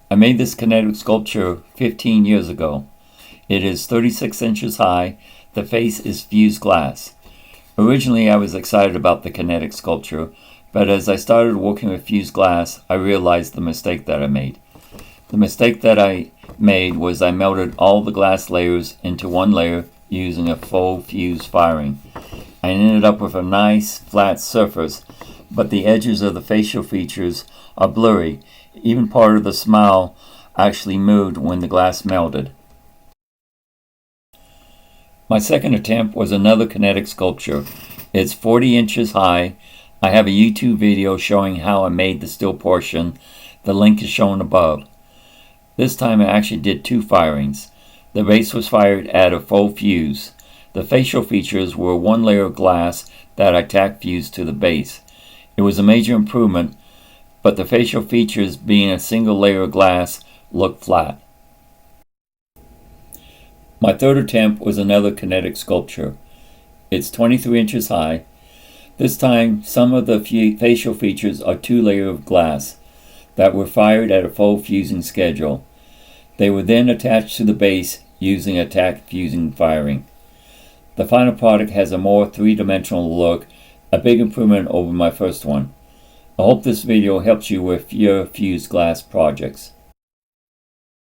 I made this kinetic sculpture 15 years ago. It is 36 inches high. The face is fused glass. Originally, I was excited about the kinetic sculpture, but as I started working with fused glass, I realized the mistake that I made. The mistake that I made was I melted all the glass layers into one layer using a full fuse firing. I ended up with a nice flat surface, but the edges of the facial features are blurry. Even part of the smile actually moved when the glass melted. My second attempt was another kinetic sculpture. It's 40 inches high. I have a YouTube video showing how I made the still portion. The link is shown above. This time I actually did 2 firings. The base was fired at a full fuse. The facial features were one layer of glass that I tack fused to the base. It was a major improvement, but the facial features, being a single layer of glass, looked flat. My third attempt was another kinetic sculpture. It's 23 inches high. This time, some of the facial features are 2 layers of glass that were fired at a full fusing schedule. They were then attached to the base using a tack fusing firing. The final product has a more 3-dimensional look, a big improvement over my first one. I hope this video helps you with your fused glass projects.